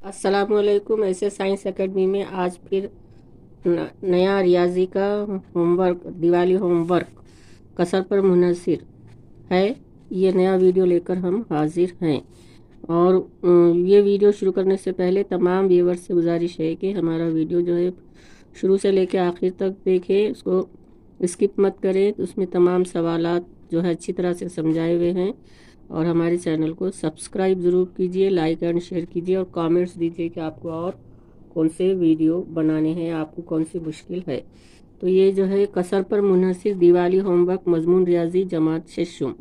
अस्सलामुअलैकुम। ऐसे science academy में आज फिर नया रियाजी का होमवर्क, दिवाली होमवर्क कसर पर मुनहसर है। ये नया वीडियो लेकर हम हाजिर हैं। और ये वीडियो शुरू करने से पहले तमाम व्यूअर्स से गुजारिश है कि हमारा वीडियो जो है शुरू से लेकर आखिर तक देखें, उसको स्किप मत करें। तो उसमें तमाम सवालात जो है अच्छी तरह से समझाए हुए हैं। और हमारे चैनल को सब्सक्राइब ज़रूर कीजिए, लाइक एंड शेयर कीजिए और कमेंट्स दीजिए कि आपको और कौन से वीडियो बनाने हैं, आपको कौन सी मुश्किल है। तो ये जो है कसर पर मुनहसर दिवाली होमवर्क मजमून रियाजी जमात शेषुम।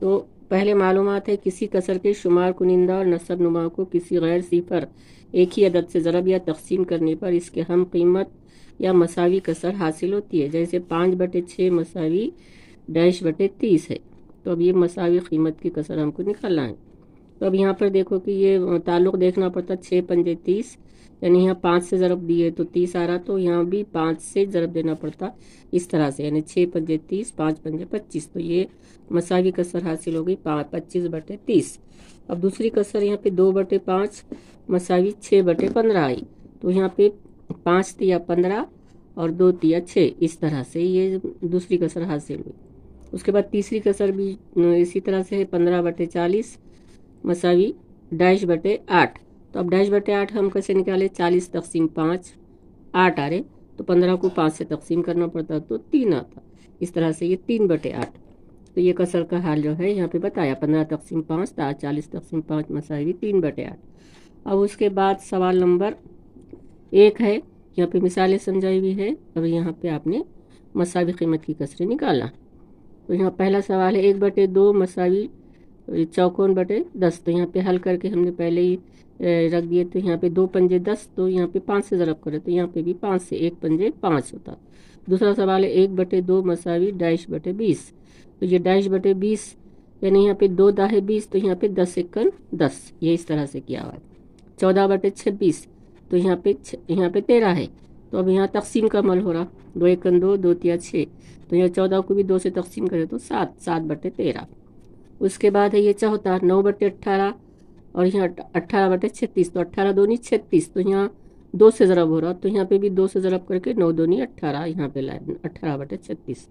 तो पहले मालूमात है, किसी कसर के शुमार कुनिंदा और नसब नुमा को किसी गैर सिफर एक ही अदद से ज़रब या तकसीम करने पर इसके हम कीमत या मसावी कसर हासिल होती है। जैसे 5/6 मसावी -30 है। तो अब ये मसावी कीमत की कसर हमको निकालना है। तो अब यहाँ पर देखो कि ये ताल्लुक देखना पड़ता, 6 पंजे 30, यानी यहाँ 5 से ज़रब दिए तो 30 आ रहा, तो यहाँ भी 5 से ज़रब देना पड़ता इस तरह से, यानी 6 पंजे 30, 5 पंजे 25। तो ये मसावी कसर हासिल हो गई 25/30। अब दूसरी कसर यहाँ पे 2/5 मसावी 6/15 आई। तो यहाँ पे 5 तिया 15 और 2 तिया 6, इस तरह से ये दूसरी कसर हासिल हुई। उसके बाद तीसरी कसर भी इसी तरह से है, 15/40 मसावी -8। तो अब -8 हम कैसे निकाले, 40 तकसीम 5, 8 आ रहे, तो 15 को 5 से तकसीम करना पड़ता तो 3 आता। इस तरह से ये 3/8। तो ये कसर का हाल जो है यहाँ पे बताया, 15 तकसीम 5 था, 40 तकसीम 5 मसावी 3/8। अब उसके बाद सवाल नंबर 1 है, यहाँ पे मिसालें समझाई हुई है। अब यहाँ पे आपने मसावी कीमत की कसरें निकालना। तो यहाँ पहला सवाल है 1/2 मसावी चौकोन बटे 10। तो यहाँ पे हल करके हमने पहले ही रख दिए। तो यहाँ पे 2 पंजे 10, तो यहाँ पे 5 से ज़रब करें तो यहाँ पे भी 5 से 1 पंजे 5 होता। दूसरा सवाल है 1/2 मसावी -20। तो ये -20 यानी यहाँ पे 2 दाहे 20, तो यहाँ पे 10 एकन 10, ये इस तरह से किया हुआ है। 14/26, तो यहाँ पे 13 है। तो अब यहाँ तकसीम का अमल हो रहा, 2 एकन 2, 2 तिया 6। तो यहाँ 14 को भी 2 से तकसीम करें तो 7, 7/13। उसके बाद है ये चौथा 9/18 और यहाँ 18/36। तो 18 दूनी 36, तो यहाँ 2 से ज़रब हो रहा, तो यहाँ पे भी 2 से ज़रब करके 9 दूनी 18, यहाँ पे लाए 18/36।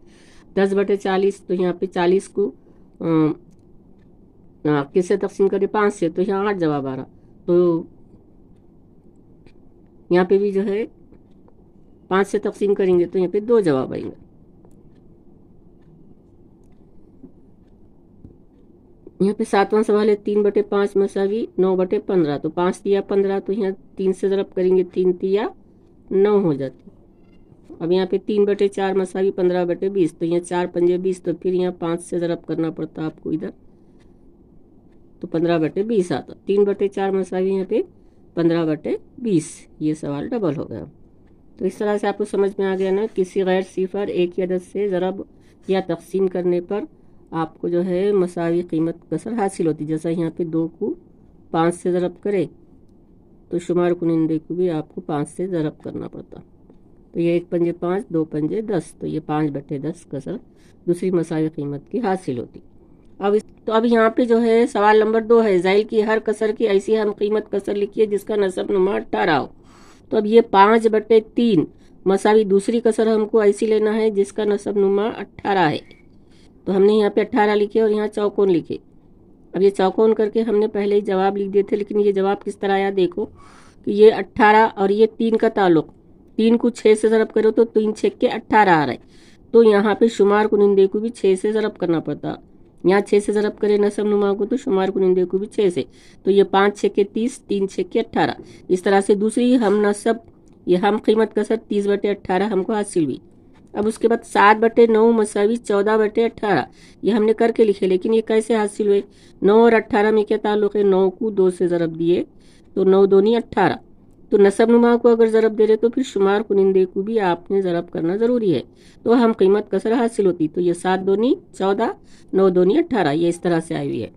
10/40, तो यहाँ पे 40 को किससे तकसीम करें, 5 से, तो यहाँ 8 जवाब आ रहा। तो यहाँ पे भी जो है 5 से तकसीम करेंगे तो यहाँ पे 2 जवाब आएंगे। यहाँ पे 7वां सवाल है 3/5 मसावी 9/15। तो 5 तिया 15, तो यहाँ 3 से ज़रब करेंगे, 3 तिया 9 हो जाती। अब यहाँ पे 3/4 मसावी 15/20। तो यहाँ 4 पंजे 20, तो फिर यहाँ 5 से ज़रब करना पड़ता आपको इधर, तो 15/20 आता। 3/4 मसावी यहाँ पे 15/20। ये सवाल डबल हो गया। तो इस तरह से आपको समझ में आ गया ना, किसी गैर सिफर एक ही अदद से ज़रब या तकसीम करने पर आपको जो है मसावी कीमत कसर हासिल होती। जैसा यहाँ पे 2 को 5 से ज़रब करे तो शुमार कुनिंदे को भी आपको 5 से ज़रब करना पड़ता। तो ये 1 पंजे 5, 2 पंजे 10, तो ये 5/10 कसर दूसरी मसावी कीमत की हासिल होती। अब यहाँ पे जो है सवाल नंबर 2 है, ज़ैल की हर कसर की ऐसी हम कीमत कसर लिखिए जिसका नसब नुमा 18 हो। तो अब ये 5/3 मसावी दूसरी कसर हमको ऐसी लेना है जिसका नसब नुमा 18 है। तो हमने यहाँ पे 18 लिखे और यहाँ चौकोन लिखे। अब ये चौकोन करके हमने पहले ही जवाब लिख दिए थे, लेकिन ये जवाब किस तरह आया देखो कि ये 18 और ये 3 का ताल्लुक, 3 को 6 से ज़रब करो तो 3 6 के 18 आ रहा है। तो यहाँ पे शुमार कुनिंदे को भी 6 से ज़रब करना पड़ता। यहाँ 6 से ज़रब करे नसब नुमा को, तो शुमार कुनिंदे को भी 6 से। तो ये 5 6 के 30, 3 6 के 18। इस तरह से दूसरी हम नसब ये हम कीमत कसर 30/18 हमको हासिल हुई। अब उसके बाद 7/9 मसावी 14/18, ये हमने करके लिखे, लेकिन ये कैसे हासिल हुए। 9 और 18 में क्या ताल्लुक है, 9 को 2 से ज़रब दिए तो 9 दूनी 18। तो नसब नुमा को अगर ज़रब दे रहे तो फिर शुमार कुनिंदे को भी आपने ज़रब करना ज़रूरी है, तो हम कीमत कसर हासिल होती। तो ये 7 दूनी 14, 9 दूनी 18, ये इस तरह से आई हुई है।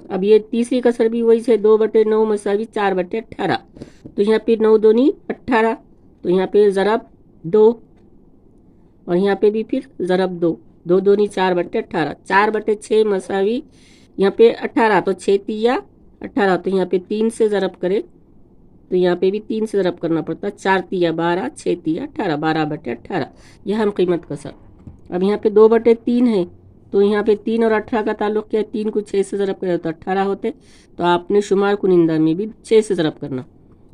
अब ये तीसरी कसर भी वही है, 2/9 मसावी 4/18। तो यहाँ पे 9 दूनी 18, तो यहाँ पे ज़रब 2 और यहाँ पे भी फिर ज़रब 2, 2 दूनी 4/18। 4/6 मसावी यहाँ पे 18, तो 6 तिया 18। तो यहाँ पे 3 से ज़रब करे तो यहाँ पे भी 3 से ज़रब करना पड़ता है। 4 तिया 12, 6 तिया 18, 12/18 यह हम कीमत कसर। अब यहाँ पे 2/3 है, तो यहाँ पे 3 और 18 का ताल्लुक क्या है, 3 को 6 से ज़रब करें तो 18 होते, तो आपने शुमार कुनिंदा में भी 6 से ज़रब करना,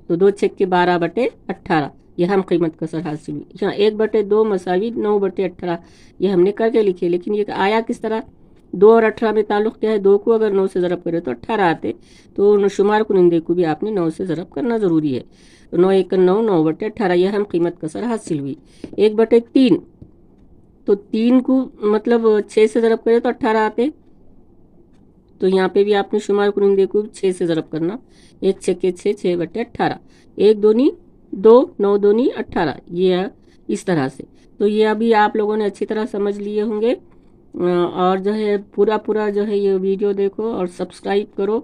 तो 2 6 के 12/18 यह हम कीमत कसर हासिल हुई। यहाँ 1/2 मसावी 9/18 ये हमने करके लिखे, लेकिन ये आया किस तरह, 2 और 18 में ताल्लुक क्या है, 2 को अगर 9 से ज़रब करें तो 18 आते, तो शुमार कुनिंदे को भी आपने 9 से ज़रब करना ज़रूरी है। 9 1 9, 9/18 यह हम कीमत कसर हासिल हुई। 1/3, तो 3 को मतलब 6 से ज़रब करें तो 18 आते, तो यहाँ पे भी आपने शुमार कुनिंदे को 6 से ज़रब करना। 1 6 के 6, 6/18, 1 दूनी 2, 9 दूनी 18, ये है इस तरह से। तो ये अभी आप लोगों ने अच्छी तरह समझ लिए होंगे, और जो है पूरा जो है ये वीडियो देखो और सब्सक्राइब करो,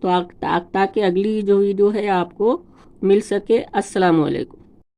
तो ताकि अगली जो वीडियो है आपको मिल सके। अस्सलाम वालेकुम।